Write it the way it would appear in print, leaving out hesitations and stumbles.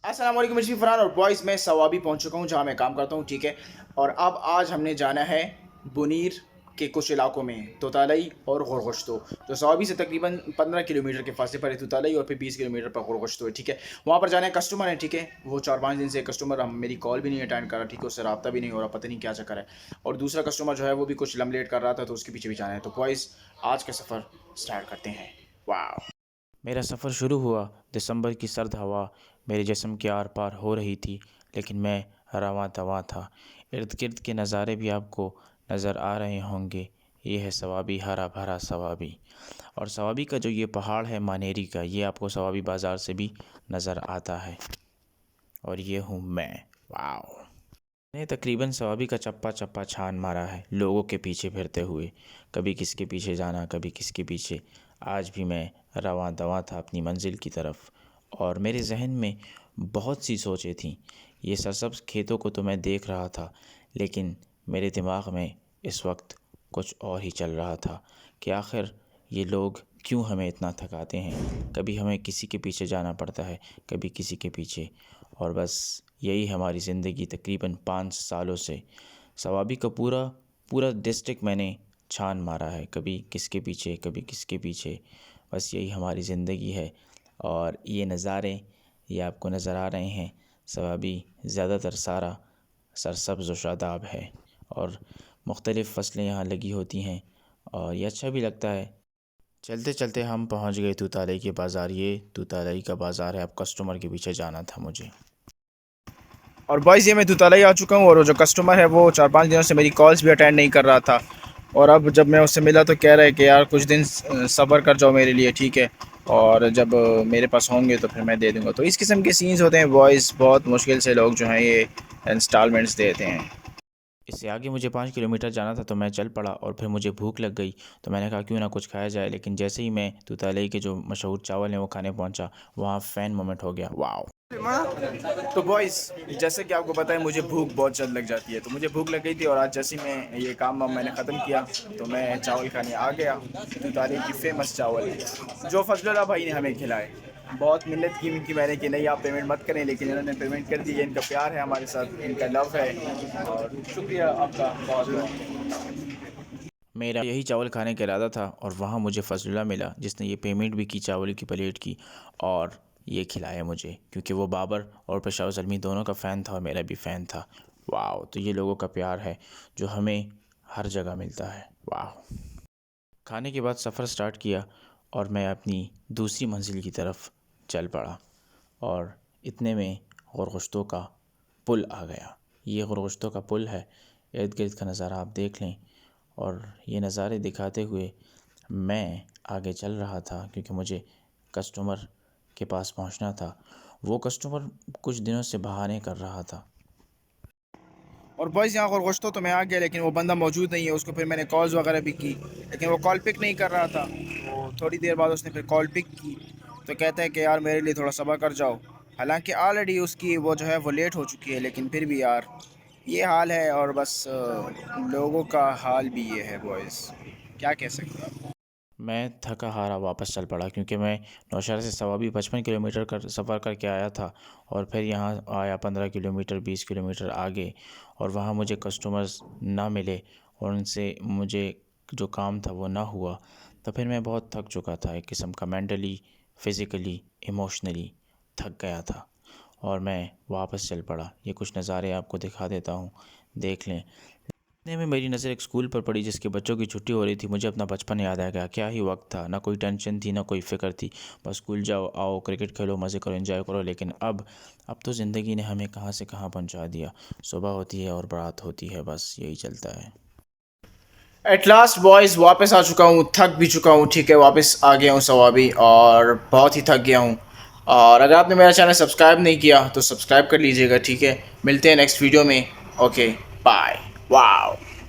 अस्सलाम वालेकुम, मैं फरहान और बॉयज़ मैं सवाबी पहुंच चुका हूं जहां मैं काम करता हूं, ठीक है। और अब आज हमने जाना है बुनीर के कुछ इलाकों में, तोतालई और गुरगुश्तो, जो सवाबी से तकरीबन 15 किलोमीटर के फासले पर है तोतालई, और फिर 20 किलोमीटर पर गुरगुश्तो है, ठीक है। वहाँ पर जाने कस्टमर है, ठीक है। वो 4-5 दिन से कस्टमर हम मेरी कॉल भी नहीं अटेंड कर रहा, ठीक है। उससे रब्ता भी नहीं हो रहा, पता नहीं क्या चक्कर है। और दूसरा कस्टमर जो है वो भी कुछ लमलेट कर रहा था, तो उसके पीछे भी जाना है। तो बॉयज़ आज का सफ़र स्टार्ट करते हैं। वाह। मेरा सफ़र शुरू हुआ। दिसंबर की सर्द हवा मेरे जिस्म के आर पार हो रही थी, लेकिन मैं रवां तवां था। इर्द गिर्द के नज़ारे भी आपको नज़र आ रहे होंगे। ये है सवाबी, हरा भरा सवाबी। और सवाबी का जो ये पहाड़ है मानेरी का, ये आपको सवाबी बाज़ार से भी नज़र आता है। और ये हूँ मैं। वाओ। मैंने तकरीबन सवाबी का चप्पा चप्पा छान मारा है, लोगों के पीछे फिरते हुए। कभी किसके पीछे जाना, कभी किसके पीछे। आज भी मैं रवां दवां था अपनी मंजिल की तरफ, और मेरे जहन में बहुत सी सोचें थीं। ये सरसब्ज़ खेतों को तो मैं देख रहा था, लेकिन मेरे दिमाग में इस वक्त कुछ और ही चल रहा था कि आखिर ये लोग क्यों हमें इतना थकाते हैं। कभी हमें किसी के पीछे जाना पड़ता है, कभी किसी के पीछे, और बस यही हमारी ज़िंदगी तकरीबन 5 सालों से। सवाबी का पूरा पूरा डिस्ट्रिक्ट मैंने छान मारा है, कभी किसके पीछे, कभी किसके पीछे। बस यही हमारी ज़िंदगी है। और ये नज़ारे ये आपको नज़र आ रहे हैं। सवाबी ज़्यादातर सारा सरसब्ज़ व शादाब है, और मुख्तलिफ़ फसलें यहाँ लगी होती हैं, और ये अच्छा भी लगता है। चलते चलते हम पहुँच गए तूतालई के बाज़ार। ये तूतालई का बाज़ार है। अब कस्टमर के पीछे जाना था मुझे। और बॉयज़ ये मैं दूतालाई आ चुका हूँ, और वो जो कस्टमर है वो 4-5 दिनों से मेरी कॉल्स भी अटेंड नहीं कर रहा था। और अब जब मैं उससे मिला तो कह रहा है कि यार कुछ दिन सब्र कर जाओ मेरे लिए, ठीक है। और जब मेरे पास होंगे तो फिर मैं दे दूँगा। तो इस किस्म के सीन्स होते हैं बॉयज़, बहुत मुश्किल से लोग जो हैं ये इंस्टॉलमेंट्स देते हैं। इससे आगे मुझे 5 किलोमीटर जाना था, तो मैं चल पड़ा, और फिर मुझे भूख लग गई। तो मैंने कहा क्यों ना कुछ खाया जाए। लेकिन जैसे ही मैं तूतालई के जो मशहूर चावल हैं वो खाने पहुंचा, वहाँ फ़ैन मोमेंट हो गया। वाओ। तो बॉयज़ जैसे कि आपको पता है मुझे भूख बहुत जल्द लग जाती है, तो मुझे भूख लग गई थी, और आज जैसे ही मैं ये काम मैंने ख़त्म किया तो मैं चावल खाने आ गया। दूताली की फ़ेमस चावल जो फजलुल्लाह भाई ने हमें खिलाए। बहुत मिन्नत की इनकी मैंने कि नहीं आप पेमेंट मत करें, लेकिन इन्होंने पेमेंट कर दी है। इनका प्यार है हमारे साथ, इनका लव है, और शुक्रिया आपका बहुत बहुत। मेरा यही चावल खाने का इरादा था, और वहाँ मुझे फजलुल्लाह मिला जिसने ये पेमेंट भी की चावल की प्लेट की, और ये खिलाया मुझे, क्योंकि वो बाबर और पेशावर ज़ल्मी दोनों का फ़ैन था और मेरा भी फ़ैन था। वाह। तो ये लोगों का प्यार है जो हमें हर जगह मिलता है। वाह। खाने के बाद सफ़र स्टार्ट किया, और मैं अपनी दूसरी मंजिल की तरफ चल पड़ा। और इतने में गुरगुश्तों का पुल आ गया। ये गुरगुश्तों का पुल है। इर्द गिर्द का नज़ारा आप देख लें। और ये नज़ारे दिखाते हुए मैं आगे चल रहा था, क्योंकि मुझे कस्टमर के पास पहुंचना था। वो कस्टमर कुछ दिनों से बहाने कर रहा था। और बॉयज़ यहाँ गोश्तो तो मैं आ गया, लेकिन वो बंदा मौजूद नहीं है। उसको फिर मैंने कॉल्स वगैरह भी की, लेकिन वो कॉल पिक नहीं कर रहा था। तो थोड़ी देर बाद उसने फिर कॉल पिक की, तो कहता है कि यार मेरे लिए थोड़ा सब्र कर जाओ। हालांकि ऑलरेडी उसकी वो जो है वो लेट हो चुकी है, लेकिन फिर भी यार ये हाल है। और बस लोगों का हाल भी ये है बॉयज़, क्या कह सकते हैं। मैं थका हारा वापस चल पड़ा, क्योंकि मैं नौशहरा से सवाबी 55 किलोमीटर कर सफ़र करके आया था, और फिर यहाँ आया 15 किलोमीटर 20 किलोमीटर आगे, और वहाँ मुझे कस्टमर्स ना मिले, और उनसे मुझे जो काम था वो ना हुआ। तो फिर मैं बहुत थक चुका था, एक किस्म का मेंटली, फ़िज़िकली, इमोशनली थक गया था, और मैं वापस चल पड़ा। ये कुछ नज़ारे आपको दिखा देता हूँ, देख लें। इतने में मेरी नज़र एक स्कूल पर पड़ी जिसके बच्चों की छुट्टी हो रही थी। मुझे अपना बचपन याद आ गया। क्या ही वक्त था, ना कोई टेंशन थी, ना कोई फ़िक्र थी। बस स्कूल जाओ, आओ, क्रिकेट खेलो, मज़े करो, एंजॉय करो। लेकिन अब तो ज़िंदगी ने हमें कहाँ से कहाँ पहुँचा दिया। सुबह होती है और बारात होती है, बस यही चलता है। एट लास्ट बॉयज़ वापस आ चुका हूँ, थक भी चुका हूँ, ठीक है। वापस आ गया हूँ सवाबी, और बहुत ही थक गया हूँ। और अगर आपने मेरा चैनल सब्सक्राइब नहीं किया तो सब्सक्राइब कर लीजिएगा, ठीक है। मिलते हैं नेक्स्ट वीडियो में। Okay, bye. वाओ।